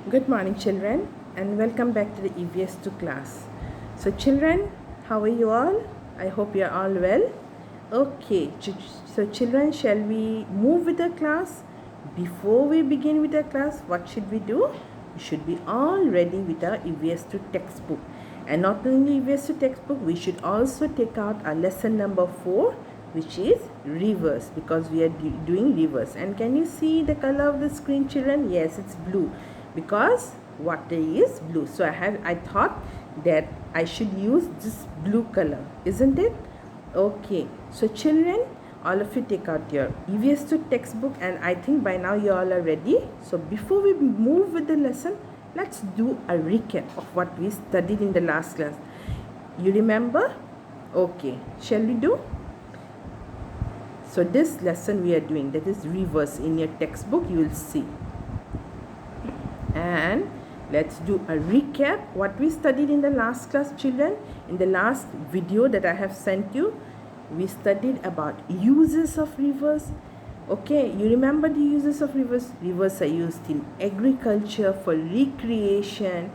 Good morning, children, and welcome back to the EVS2 class. So, children, how are you all? I hope you are all well. Okay, so children, shall we move with the class? Before we begin with the class, what should we do? We should be all ready with our EVS2 textbook. And not only EVS2 textbook, we should also take out our lesson number 4, which is rivers, because we are doing rivers. And can you see the color of the screen, children? Yes, it's blue, because water is blue. So I thought that I should use this blue color, isn't it? Okay, so children, all of you take out your EVS2 textbook, and I think by now you all are ready. So before we move with the lesson, let's do a recap of what we studied in the last class. You remember? Okay, shall we do? So this lesson we are doing, that is rivers. In your textbook you will see. And let's do a recap what we studied in the last class, children. In the last video that I have sent you, we studied about uses of rivers. Okay, you remember the uses of rivers? Rivers are used in agriculture, for recreation,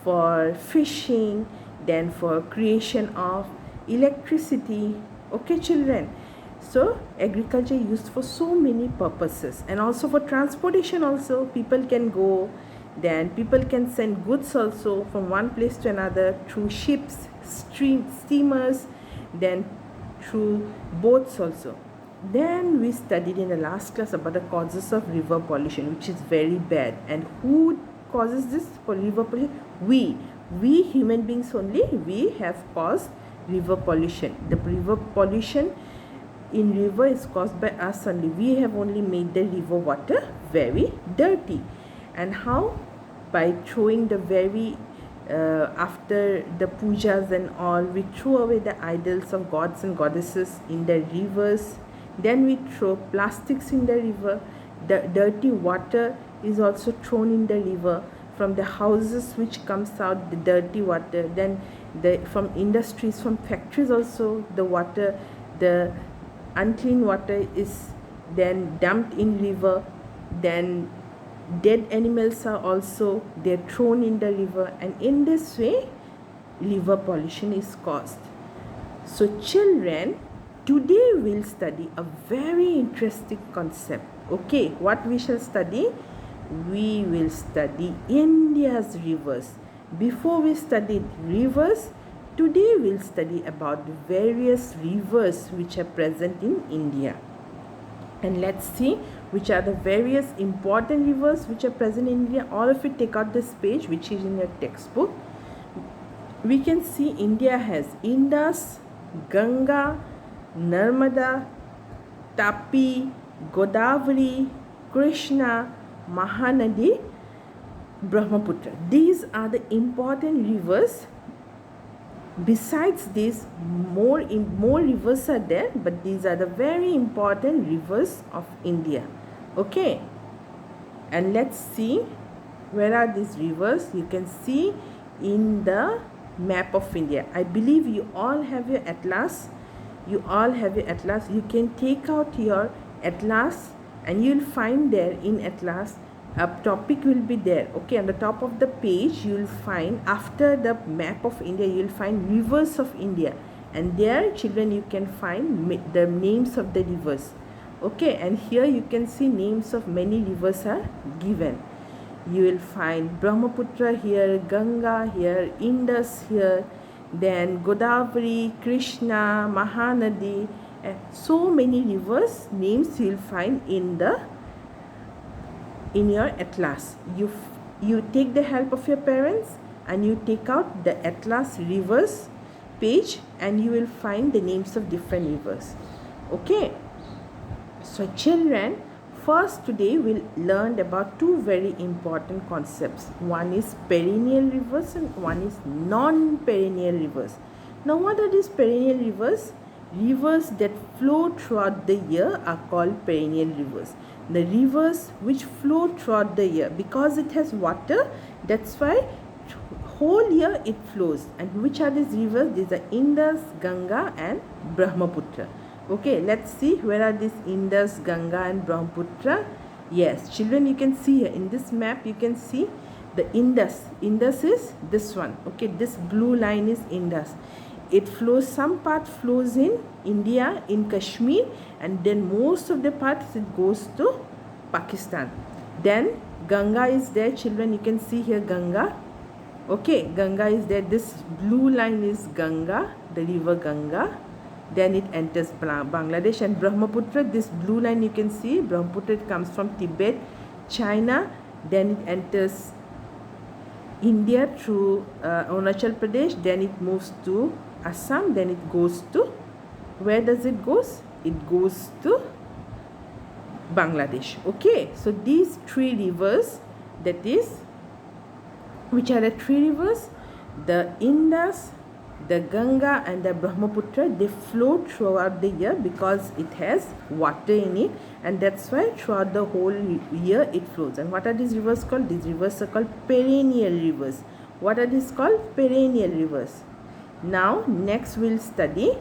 for fishing, then for creation of electricity. Okay, children. So agriculture is used for so many purposes, and also for transportation also. People can go, then people can send goods also from one place to another through ships, steamers, then through boats also. Then we studied in the last class about the causes of river pollution, which is very bad. And who causes this for river pollution? We human beings only, we have caused river pollution. The river pollution in river is caused by us only. We have only made the river water very dirty. And how? By throwing the very after the pujas and all, we throw away the idols of gods and goddesses in the rivers. Then we throw plastics in the river. The dirty water is also thrown in the river. From the houses which comes out the dirty water. Then from industries, from factories also, the water, the unclean water is then dumped in river. Then dead animals are also, they're thrown in the river, and in this way river pollution is caused. So children, today we'll study a very interesting concept. Okay, what we shall study? We will study India's rivers. Before we studied rivers, today we'll study about the various rivers which are present in India. And let's see which are the various important rivers which are present in India. All of you take out this page which is in your textbook. We can see India has Indus, Ganga, Narmada, Tapi, Godavari, Krishna, Mahanadi, Brahmaputra. These are the important rivers. Besides this, more rivers are there, but these are the very important rivers of India. Okay, and let's see where are these rivers. You can see in the map of India. I believe you all have your atlas. You can take out your atlas, and you'll find there in atlas a topic will be there. Okay, on the top of the page you'll find, after the map of India, you'll find rivers of India, and there, children, you can find the names of the rivers. Okay, and here you can see names of many rivers are given. You will find Brahmaputra here, Ganga here, Indus here, then Godavari, Krishna, Mahanadi, and so many rivers names you will find in your atlas. You take the help of your parents, and you take out the atlas rivers page, and you will find the names of different rivers. Okay, so children, first today we'll learn about two very important concepts. One is perennial rivers and one is non-perennial rivers. Now what are these perennial rivers? Rivers that flow throughout the year are called perennial rivers. The rivers which flow throughout the year, because it has water, that's why whole year it flows. And which are these rivers? These are Indus, Ganga and Brahmaputra. Okay, let's see where are these Indus, Ganga and Brahmaputra. Yes, children, you can see here in this map, you can see The Indus is this one. Okay, this blue line is Indus. It flows, some part flows in India, in Kashmir, and then most of the parts it goes to Pakistan. Then Ganga is there, children. You can see here Ganga. Okay, Ganga is there. This blue line is Ganga, the river Ganga. Then it enters Bangladesh. And Brahmaputra, this blue line you can see, Brahmaputra, it comes from Tibet, China. Then it enters India through Arunachal Pradesh. Then it moves to Assam. Then it goes to, where does it goes? It goes to Bangladesh. Okay, so these three rivers, that is, which are the three rivers, the Indus, the Ganga and the Brahmaputra, they flow throughout the year because it has water in it, and that's why throughout the whole year it flows. And what are these rivers called? These rivers are called perennial rivers. What are these called? Perennial rivers. Now next we'll study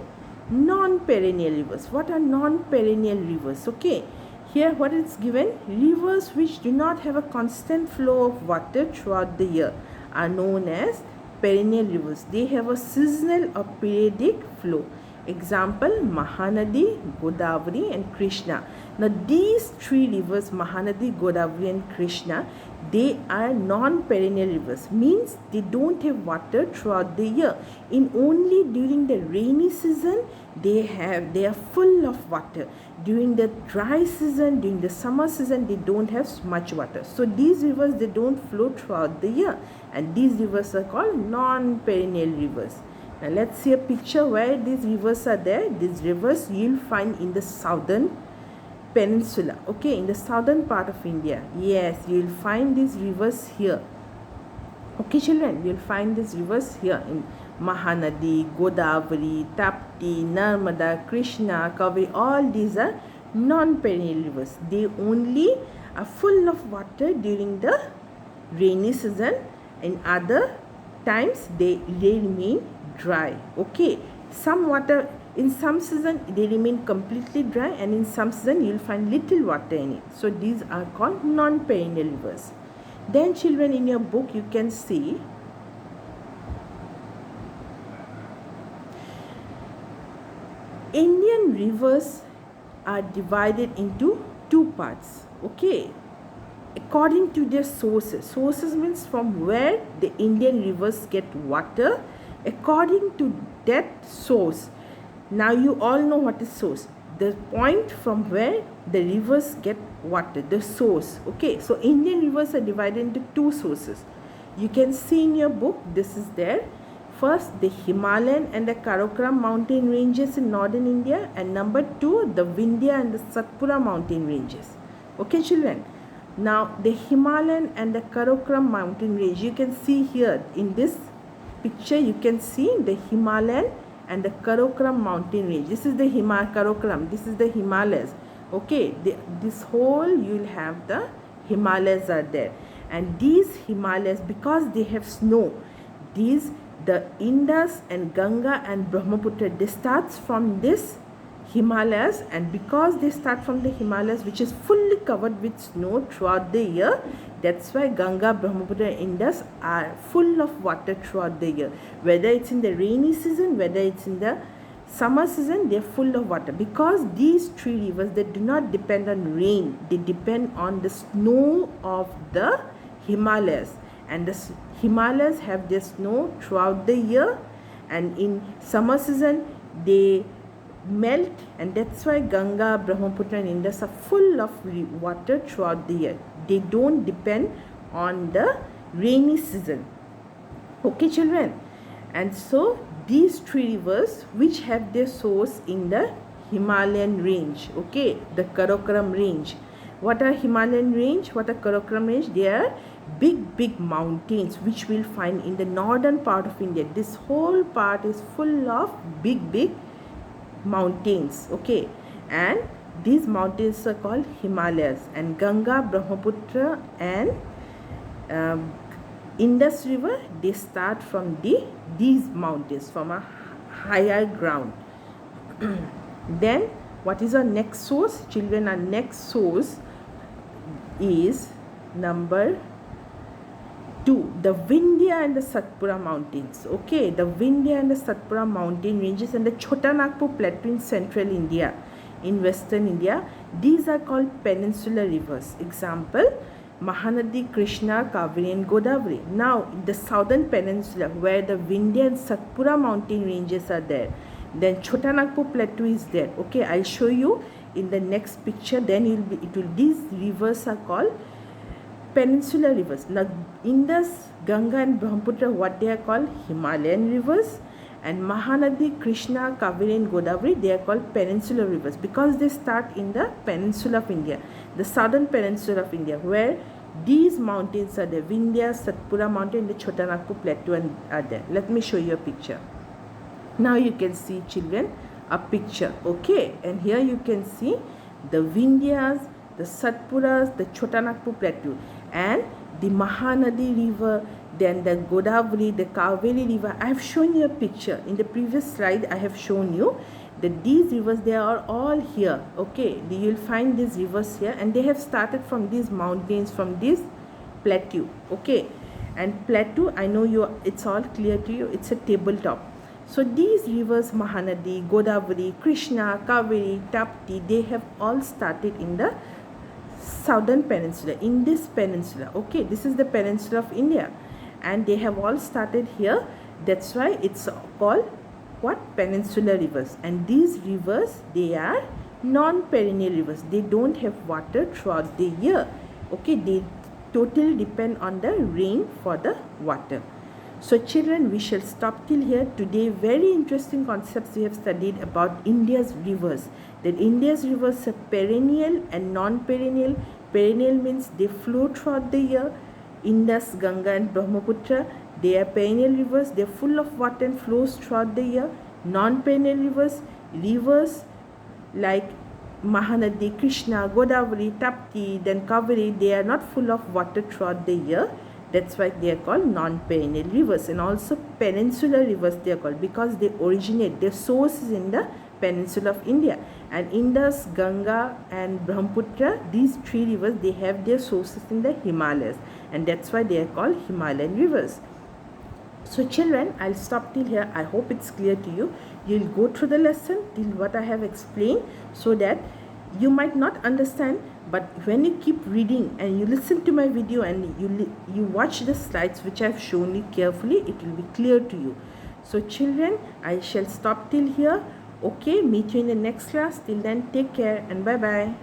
non-perennial rivers. What are non-perennial rivers? Okay, here what is given, rivers which do not have a constant flow of water throughout the year are known as perennial rivers. They have a seasonal or periodic flow. Example, Mahanadi, Godavari and Krishna. Now these three rivers, Mahanadi, Godavari and Krishna, they are non-perennial rivers, means they don't have water throughout the year. In only during the rainy season they are full of water. During the dry season, during the summer season, they don't have much water. So these rivers, they don't flow throughout the year, and these rivers are called non-perennial rivers. Now let's see a picture where these rivers are there. These rivers you'll find in the southern peninsula. Okay, in the southern part of India. Yes, you'll find these rivers here. Okay children, you'll find these rivers here in Mahanadi, Godavari, Tapti, Narmada, Krishna, Kaveri. All these are non-perennial rivers. They only are full of water during the rainy season. In other times they remain dry. Okay, some water in some season they remain completely dry, and in some season you'll find little water in it. So these are called non-perennial rivers. Then children, in your book you can see Indian rivers are divided into two parts. Okay, according to their sources. Sources means from where the Indian rivers get water. According to that source, now you all know what is source, the point from where the rivers get water, the source. Okay, so Indian rivers are divided into two sources. You can see in your book, this is there. First, the Himalayan and the Karakoram mountain ranges in northern India, and number two, the Vindhya and the Satpura mountain ranges. Okay children, now the Himalayan and the Karakoram mountain range, you can see here in this picture, you can see the Himalayan and the Karakoram mountain range. This is the Karakoram, this is the Himalayas. Okay, this whole you'll have the Himalayas are there, and these Himalayas, because they have snow, the Indus and Ganga and Brahmaputra, they starts from this Himalayas, and because they start from the Himalayas, which is fully covered with snow throughout the year, that's why Ganga, Brahmaputra and Indus are full of water throughout the year. Whether it's in the rainy season, whether it's in the summer season, they're full of water, because these three rivers, they do not depend on rain, they depend on the snow of the Himalayas. And the Himalayas have their snow throughout the year, and in summer season they melt, and that's why Ganga, Brahmaputra and Indus are full of water throughout the year. They don't depend on the rainy season. Okay children, and so these three rivers which have their source in the Himalayan range, okay, the Karakoram range. What are Himalayan range? What are Karakoram range? They are big mountains which we'll find in the northern part of India. This whole part is full of big mountains. Okay, and these mountains are called Himalayas, and Ganga, Brahmaputra and Indus river, they start from these mountains, from a higher ground. Then what is our next source? Children, our next source is number 2. The Vindhya and the Satpura mountains. Okay, the Vindhya and the Satpura mountain ranges and the Chota Nagpur plateau in central India, in western India. These are called peninsular rivers. Example, Mahanadi, Krishna, Kaveri and Godavari. Now, the southern peninsula where the Vindhya and Satpura mountain ranges are there, then Chota Nagpur plateau is there. Okay, I'll show you in the next picture. Then these rivers are called peninsular rivers. Now, Indus, Ganga and Brahmaputra, what they are called? Himalayan rivers. And Mahanadi, Krishna, Kaveri and Godavari, they are called peninsular rivers because they start in the peninsula of India, the southern peninsula of India, where these mountains are there. Vindhya, Satpura mountain, the Chota Nagpur plateau are there. Let me show you a picture. Now you can see, children, a picture. Okay, and here you can see the Vindhyas, the Satpuras, the Chota Nagpur plateau, and the Mahanadi river, then the Godavari, the Kaveri river. I have shown you a picture. In the previous slide, I have shown you that these rivers, they are all here. Okay, you will find these rivers here, and they have started from these mountains, from this plateau. Okay, and plateau, I know it's all clear to you, it's a tabletop. So these rivers, Mahanadi, Godavari, Krishna, Kaveri, Tapti, they have all started in the southern peninsula, in this peninsula. Okay, this is the peninsula of India, and they have all started here. That's why it's called what? Peninsular rivers. And these rivers, they are non-perennial rivers. They don't have water throughout the year. Okay, they totally depend on the rain for the water. So children, we shall stop till here. Today, very interesting concepts we have studied about India's rivers. That India's rivers are perennial and non-perennial. Perennial means they flow throughout the year. Indus, Ganga and Brahmaputra, they are perennial rivers. They are full of water and flows throughout the year. Non-perennial rivers, rivers like Mahanadi, Krishna, Godavari, Tapti, then Kaveri, they are not full of water throughout the year. That's why they are called non-perennial rivers. And also peninsular rivers they are called because they originate, their source is in the peninsula of India. And Indus, Ganga and Brahmaputra, these three rivers, they have their sources in the Himalayas. And that's why they are called Himalayan rivers. So children, I'll stop till here. I hope it's clear to you. You'll go through the lesson till what I have explained, so that you might not understand, but when you keep reading and you listen to my video and you watch the slides which I have shown you carefully, it will be clear to you. So children, I shall stop till here. Okay, meet you in the next class. Till then, take care and bye-bye.